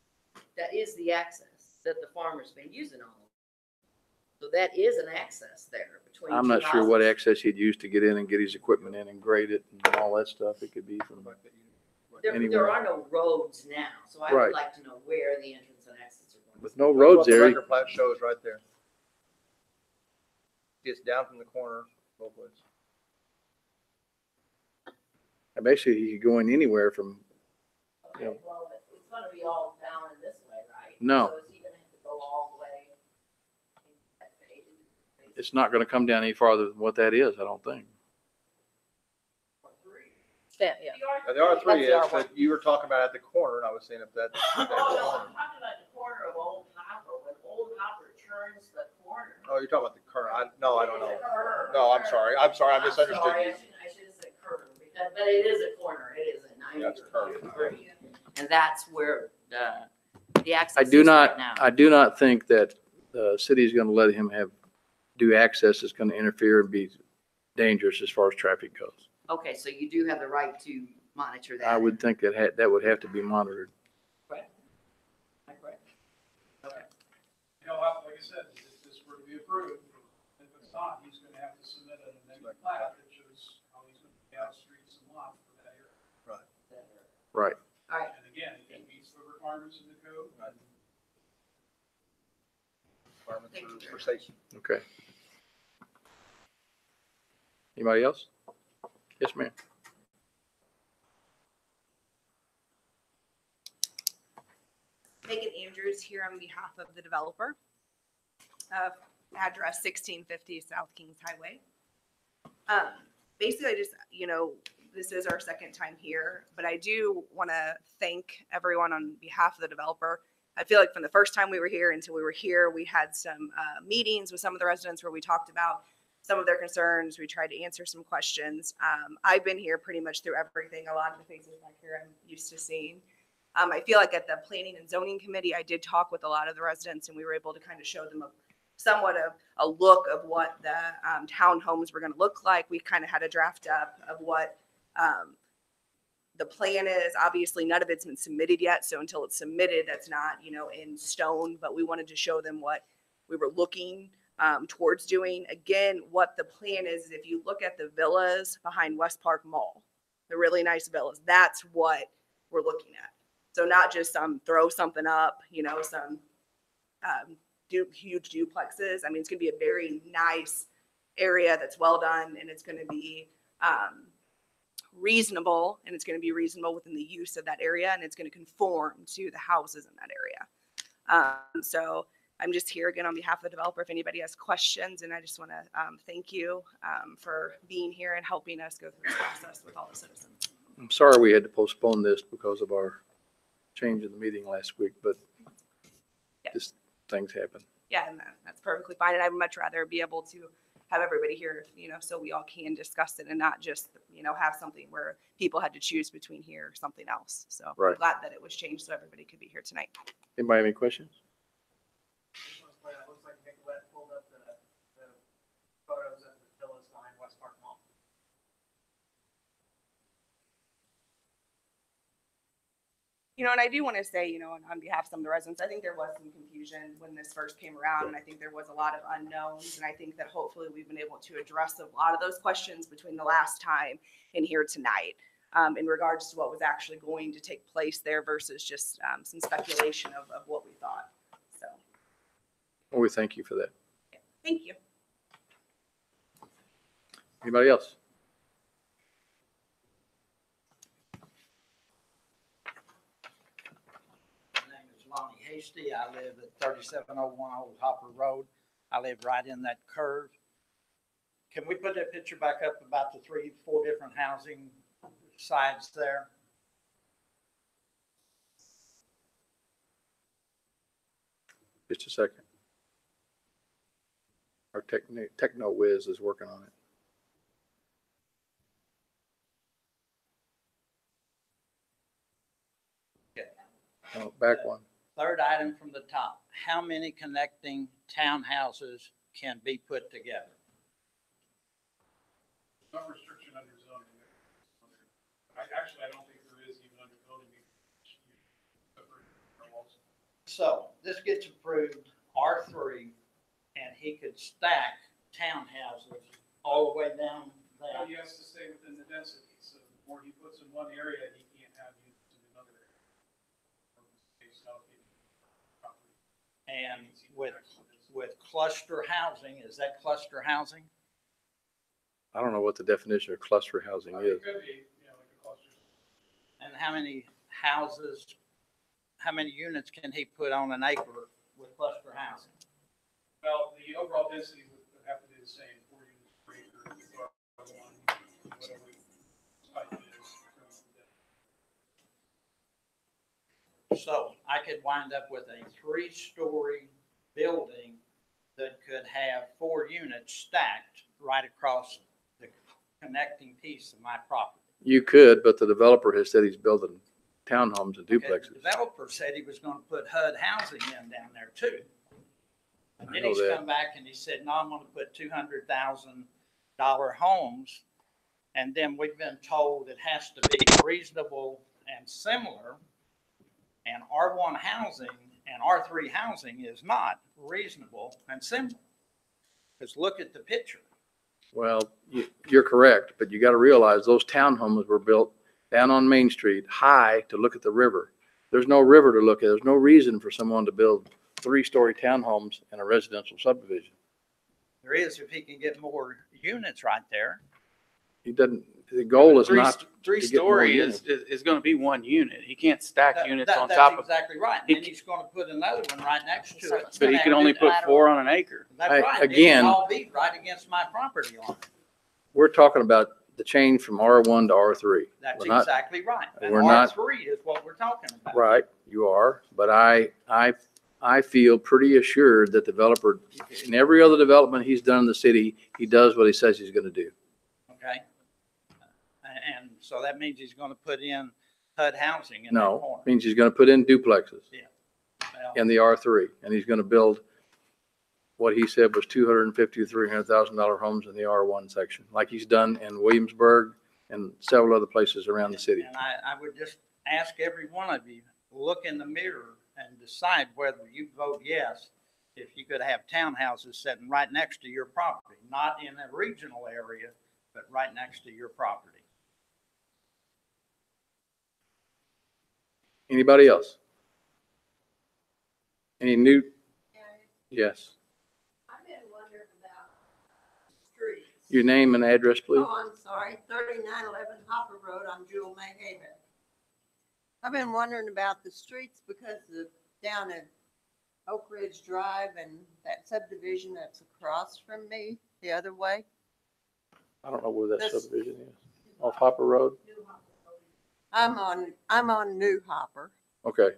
That is the access that the farmer's been using all. So that is an access there between. I'm two not sure what houses. access he'd use to get in and get his equipment in and grade it and all that stuff. It could be from There anywhere. are no roads now, so I Right. would like to know where the entrance and exits are going. With no That's roads what the there. record plat shows right there. It's down from the corner both ways. And basically, he could go in anywhere from, Okay, Yeah. well, it's gonna be all down in this way, right? No. So is he gonna have to go all the way? it's not going to come down any farther than what that is, I don't think. Yeah. The R3 That's is, the R1. but you were talking about at the corner, and I was saying if that. Oh, no, I'm talking about the corner of Old Hopper, when Old Hopper turns the corner. Oh, you're talking about the current, no, I don't know. It's a curve. No, I'm sorry, I misunderstood Sorry, you. I should have said curve, but it is a corner, it is a 90 Yeah, it's a curve. degree. And that's where the access is right now. I do not think that the city is going to let him do access that's going to interfere and be dangerous as far as traffic goes. Okay, so you do have the right to monitor that. I would think that would have to be monitored. Correct. Correct. Okay. You know, like I said, if this were to be approved, if it's not, he's gonna have to submit an amended plat that shows how he's gonna lay out streets and lots for that area. Right. All right. And again, if it meets the requirements of the code, Requirements for safety. Okay. Anybody else? Yes, ma'am. Megan Andrews here on behalf of the developer. Address 1650 South Kings Highway. Basically, I just, this is our second time here, but I do want to thank everyone on behalf of the developer. I feel like from the first time we were here until we were here, we had some meetings with some of the residents where we talked about some of their concerns. We tried to answer some questions. I've been here pretty much through everything. A lot of the faces back here I'm used to seeing. I feel like at the Planning and Zoning Committee, I did talk with a lot of the residents and we were able to kind of show them somewhat of a look of what the townhomes were going to look like. We kind of had a draft up of what the plan is. Obviously, none of it's been submitted yet. So until it's submitted, that's not, in stone, but we wanted to show them what we were looking towards doing. Again, what the plan is, if you look at the villas behind West Park Mall, the really nice villas, that's what we're looking at. So not just throw something up, some huge duplexes. I mean, it's going to be a very nice area that's well done, and it's going to be reasonable, and it's going to be reasonable within the use of that area, and it's going to conform to the houses in that area. So I'm just here again on behalf of the developer if anybody has questions, and I just want to thank you for being here and helping us go through this process with all the citizens. I'm sorry we had to postpone this because of our change in the meeting last week, but Yeah. just things happen. Yeah, and that's perfectly fine. And I'd much rather be able to have everybody here, so we all can discuss it and not just, have something where people had to choose between here or something else. So I'm Right. glad that it was changed so everybody could be here tonight. Anybody have any questions? Looks like Nicolette pulled up the photos of the villas behind West Park Mall. And I do want to say, on behalf of some of the residents, I think there was some confusion when this first came around, and I think there was a lot of unknowns, and I think that hopefully we've been able to address a lot of those questions between the last time and here tonight, in regards to what was actually going to take place there versus just some speculation of what we thought. So, Well, we thank you for that. thank you. Anybody else? My name is Lonnie Hasty. I live at 3701 Old Hopper Road. I live right in that curve. Can we put that picture back up about the 3-4 different housing sides there? Just a second. Our techno whiz is working on it. Okay. Oh, back one. Third item from the top. How many connecting townhouses can be put together? No restriction under zoning. I don't think there is even under zoning. So this gets approved R3, and he could stack townhouses all the way down there. He has to stay within the density, so the more he puts in one area, he can't have units in another area. And with cluster housing, is that cluster housing? I don't know what the definition of cluster housing is. It could be, like a cluster. And how many houses, how many units can he put on an acre with cluster housing? Well, the overall density would have to be the same, 4 units per acre, whatever type it is. So I could wind up with a 3-story building that could have 4 units stacked right across the connecting piece of my property. You could, but the developer has said he's building townhomes and Okay, duplexes. the developer said he was going to put HUD housing in down there too. And I then know he's that. come back and he said, no, I'm going to put $200,000 homes. And then we've been told it has to be reasonable and similar. And R1 housing and R3 housing is not reasonable and similar. Because look at the picture. Well, you're correct, but you got to realize those townhomes were built down on Main Street, high to look at the river. There's no river to look at. There's no reason for someone to build 3-story townhomes in a residential subdivision. There is if he can get more units right there. He doesn't, the goal is not. Three-story to get more is going to be one unit. He can't stack units on top That's of, exactly right. And then he's going to put another one right next to it. but he can only put 4 on an acre. That's Hey, right. It again- can all be right against my property line. We're talking about the change from R1 to R3. That's We're not- exactly right. And we're not- R3 is what we're talking about. Right, you are, but I feel pretty assured that developer, in every other development he's done in the city, he does what he says he's going to do. Okay. And so that means he's going to put in HUD housing in that No, corner. means he's going to put in duplexes Well, in the R3, and he's going to build what he said was $250,000 to $300,000 homes in the R1 section, like he's done in Williamsburg and several other places around the city. And I would just ask every one of you, look in the mirror and decide whether you vote yes if you could have townhouses sitting right next to your property, not in a regional area, but right next to your property. Anybody else? Any new? Yes. I've been wondering about streets. Your name and address, please. Oh, I'm sorry, 3911 Hopper Road, I'm Jewel May Haven. I've been wondering about the streets because of down at Oak Ridge Drive and that subdivision that's across from me the other way? I don't know where that This- subdivision is. Off Hopper Road? I'm on New Hopper, Okay,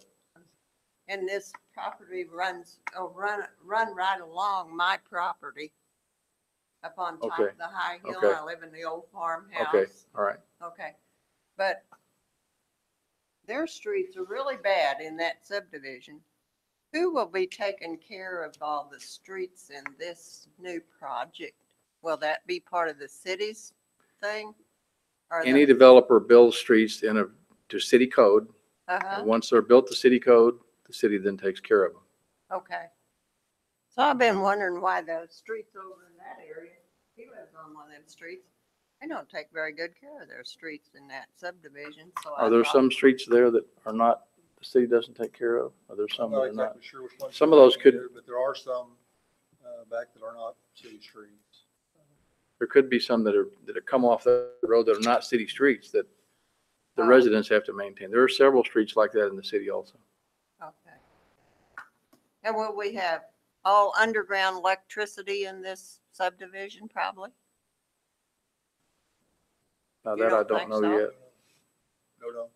and this property runs, run right along my property up on top Okay. of the high hill. Okay. I live in the old farmhouse. okay, all right. Okay, but their streets are really bad in that subdivision. Who will be taking care of all the streets in this new project? Will that be part of the city's thing? Or Any the- developer builds streets to city code, Uh-huh, and once they're built to city code, the city then takes care of them. okay. So I've been wondering why the streets over in that area, he lives on one of them streets, they don't take very good care of their streets in that subdivision, so I Are there thought- some streets there that are not, the city doesn't take care of? Are there some I'm that not are not? exactly sure which ones. Some of those could- there, but there are some back that are not city streets. There could be some that have come off the road that are not city streets that the Oh. residents have to maintain. There are several streets like that in the city also. Okay. And will we have all underground electricity in this subdivision probably? Now You that I don't don't think know so? yet. No.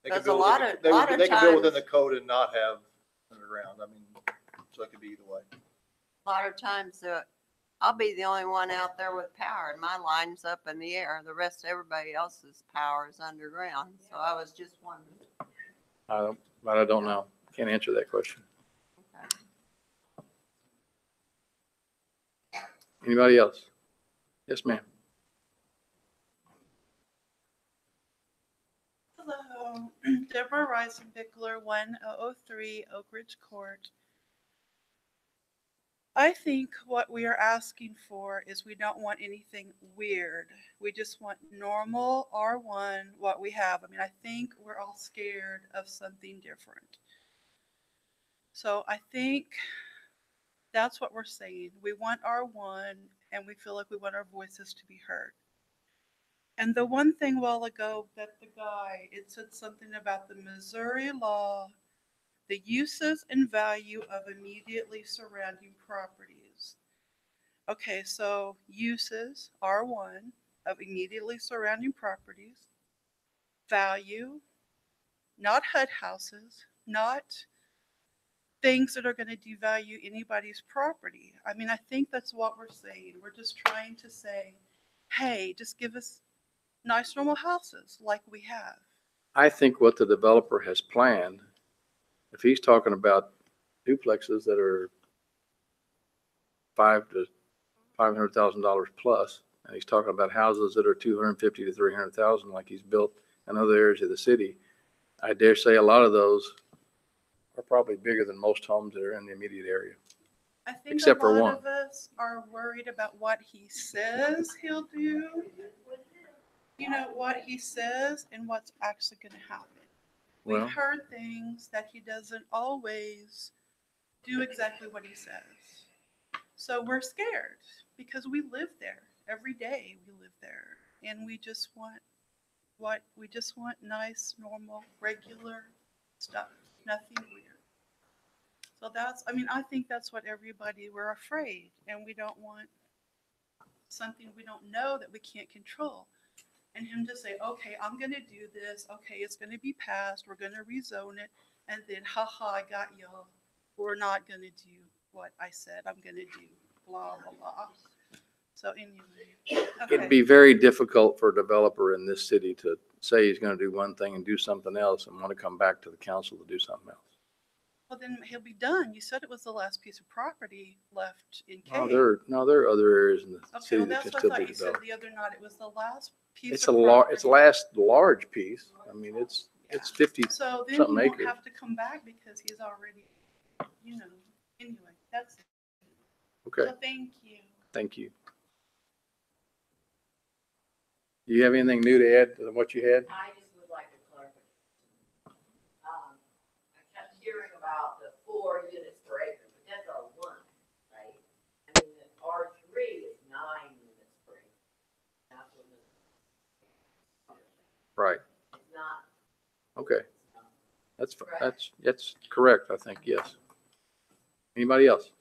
They There's could a build, lot they of- could- lot of they could build within times- the code and not have underground. I mean, so it could be either way. A lot of times, I'll be the only one out there with power and my line's up in the air. The rest of everybody else's power is underground. So I was just wondering. But I don't know. Can't answer that question. Okay. Anybody else? Yes, ma'am. Hello, Deborah Reisenbickler, 1003 Oak Ridge Court. I think what we are asking for is we don't want anything weird. We just want normal R1, what we have. I mean, I think we're all scared of something different. So I think that's what we're saying. We want R1 and we feel like we want our voices to be heard. And the one thing a while ago that the guy, it said something about the Missouri law, the uses and value of immediately surrounding properties. Okay, so uses, R1, of immediately surrounding properties. Value, not HUD houses, not things that are going to devalue anybody's property. I mean, I think that's what we're saying. We're just trying to say, hey, just give us nice normal houses like we have. I think what the developer has planned, if he's talking about duplexes that are $500,000 plus, and he's talking about houses that are 250 to 300,000, like he's built in other areas of the city, I dare say a lot of those are probably bigger than most homes that are in the immediate area. I think Except a for lot one. of us are worried about what he says he'll do. You know, what he says and what's actually going to happen. We've Well, heard things that he doesn't always do exactly what he says. So we're scared because we live there every day. We live there and we just want nice, normal, regular stuff, nothing weird. So I think that's what we're afraid, and we don't want something we don't know that we can't control. And him to say, okay, I'm going to do this. Okay, it's going to be passed. We're going to rezone it. And then, haha, I got y'all. We're not going to do what I said I'm going to do. Blah, blah, blah. So anyway. it'd Okay. be very difficult for a developer in this city to say he's going to do one thing and do something else and want to come back to the council to do something else. Well, then he'll be done. You said it was the last piece of property left in No, Cave. there are other areas in the Okay, city well, that that's can what I still thought be you said developed. the other night. It was the last piece It's of a property. it's last large piece. I mean, it's 50 So then he something won't acres. have to come back because he's already, anyway, that's it. Okay, So thank you. thank you. Do you have anything new to add to what you had? I just would like a clarification. I kept hearing about the 4 units per acre, but that's R1, right? I mean, the R3 is 9 units per acre. That's what it is. Right, It's not. okay. That's correct, I think, yes. Anybody else?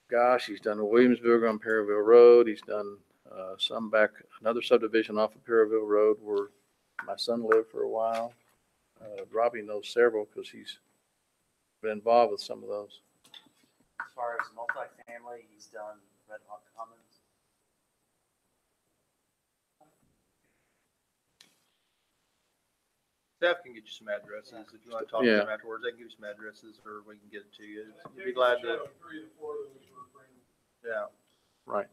Gosh, he's done Williamsburg on Perryville Road. He's done some back, another subdivision off of Perryville Road where my son lived for a while. Robbie knows several because he's been involved with some of those. As far as multifamily, he's done Red Hawk Commons. Staff can get you some addresses. If you want to talk to Yeah. them afterwards, they can give you some addresses or we can get it to you. You'd be glad to. Yeah. Right.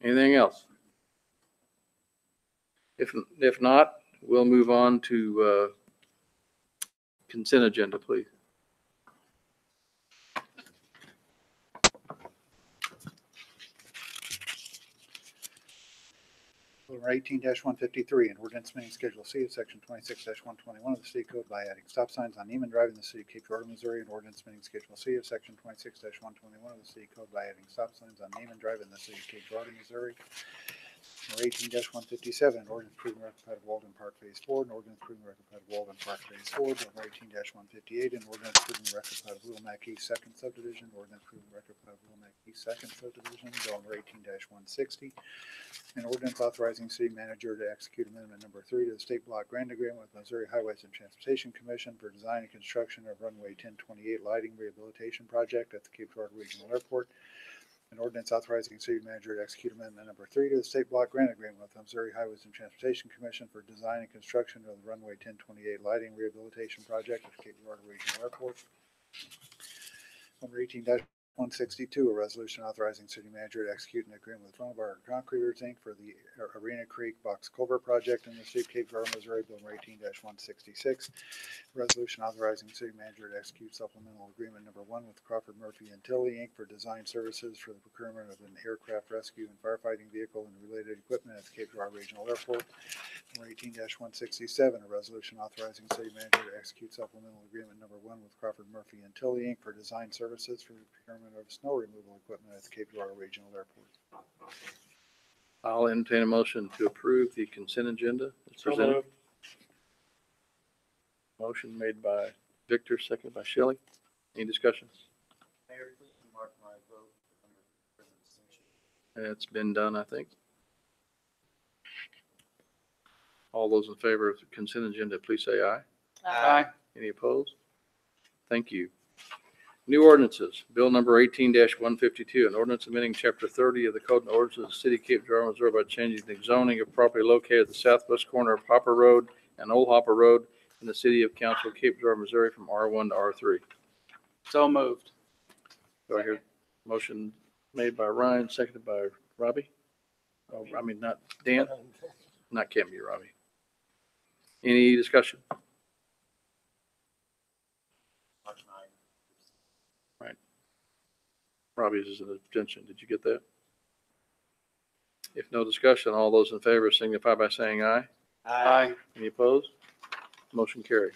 Anything else? If not, we'll move on to consent agenda, please. Order 18-153, an ordinance amending Schedule C of Section 26-121 of the City Code by adding stop signs on Neiman Drive in the city of Cape Girardeau, Missouri, an ordinance amending Schedule C of Section 26-121 of the City Code by adding stop signs on Neiman Drive in the city of Cape Girardeau, Missouri. Order 18-157, an ordinance approving record plat of Walden Park Phase 4, an ordinance approving record plat of Walden Park Phase 4. Order 18-158, an ordinance approving record plat of Little Mac East Second Subdivision, ordinance approving record plat of Little Mac East Second Subdivision. Bill number 18-160. An ordinance authorizing city manager to execute amendment number 3 to the state block grant agreement with Missouri Highways and Transportation Commission for design and construction of runway 1028 lighting rehabilitation project at the Cape Girardeau Regional Airport. An ordinance authorizing city manager to execute amendment number 3 to the state block grant agreement with Missouri Highways and Transportation Commission for design and construction of the runway 1028 lighting rehabilitation project at the Cape Girardeau Regional Airport. Number 18-162, a resolution authorizing city manager to execute an agreement with Bar Concreters, Inc. for the Arena Creek Box Culvert project in the city of Cape Girardeau, Missouri. Bill number 18-166. Resolution authorizing city manager to execute supplemental agreement number 1 with Crawford Murphy and Tilley, Inc. for design services for the procurement of an aircraft rescue and firefighting vehicle and related equipment at the Cape Girardeau Regional Airport. Number 18-167, a resolution authorizing city manager to execute supplemental agreement number 1 with Crawford Murphy and Tilley, Inc. for design services for the procurement of snow removal equipment at the Cape Girardeau Regional Airport. I'll entertain a motion to approve the consent agenda as So presented. moved. Motion made by Victor, seconded by Shelley. Any discussion? Mayor, please mark my vote under presentation. It's been done, I think. All those in favor of the consent agenda, please say aye. Aye. Any opposed? Thank you. New ordinances. Bill number 18-152, an ordinance amending Chapter 30 of the Code and Ordinances of the City of Cape Girardeau, Missouri by changing the zoning of property located at the southwest corner of Hopper Road and Old Hopper Road in the City of Council, Cape Girardeau, Missouri, from R1 to R3. So moved. Do I hear motion made by Ryan, seconded by Robbie? Oh, I mean, not Dan, not Cammy, Robbie. Any discussion? Mark 9. Robbie's is an abstention. Did you get that? If no discussion, all those in favor signify by saying aye. Aye. Any opposed? Motion carries.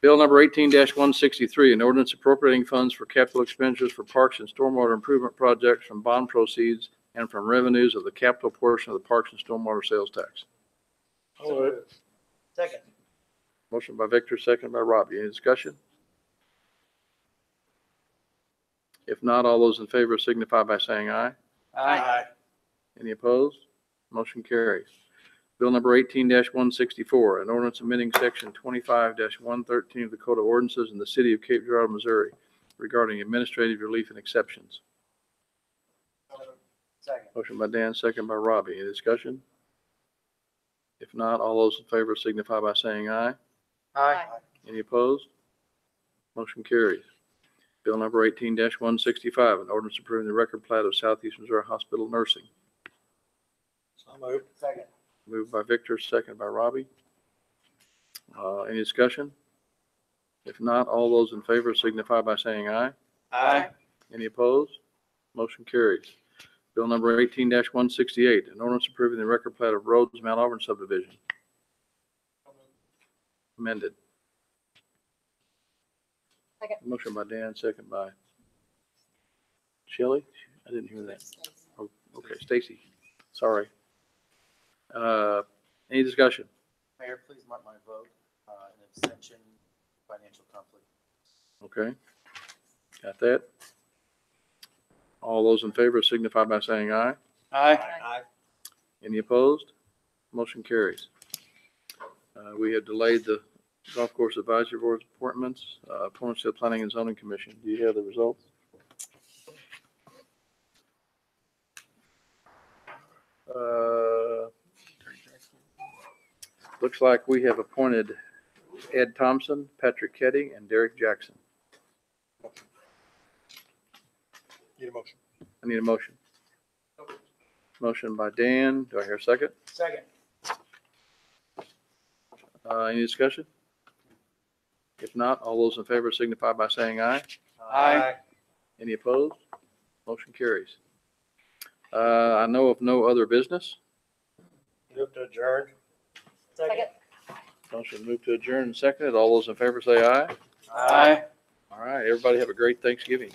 Bill number 18-163, an ordinance appropriating funds for capital expenditures for parks and stormwater improvement projects from bond proceeds and from revenues of the capital portion of the parks and stormwater sales tax. Second. Motion by Victor, second by Robbie. Any discussion? If not, all those in favor signify by saying aye. Aye. Any opposed? Motion carries. Bill number 18-164, an ordinance amending section 25-113 of the Code of Ordinances in the City of Cape Girardeau, Missouri regarding administrative relief and exceptions. Second. Motion by Dan, second by Robbie. Any discussion? If not, all those in favor signify by saying aye. Aye. Any opposed? Motion carries. Bill number 18-165, an ordinance approving the record plat of Southeast Missouri Hospital Nursing. So moved. Second. Moved by Victor, second by Robbie. Any discussion? If not, all those in favor signify by saying aye. Aye. Any opposed? Motion carries. Bill number 18-168, an ordinance approving the record plat of Rhodes Mount Auburn subdivision. Amended. Motion by Dan, second by Shelley. I didn't hear that. Oh, okay, Stacy. Sorry. Any discussion? Mayor, please mark my vote, an abstention, financial conflict. Okay. Got that? All those in favor signify by saying aye. Aye. Any opposed? Motion carries. We have delayed the golf course advisory board appointments, appointments to the Planning and Zoning Commission. Do you have the results? Looks like we have appointed Ed Thompson, Patrick Keddy, and Derek Jackson. Need a motion. I need a motion. Motion by Dan. Do I hear a second? Second. Any discussion? If not, all those in favor signify by saying aye. Aye. Any opposed? Motion carries. I know of no other business. Move to adjourn. Second. Motion moved to adjourn and seconded. All those in favor say aye. Aye. All right, everybody have a great Thanksgiving.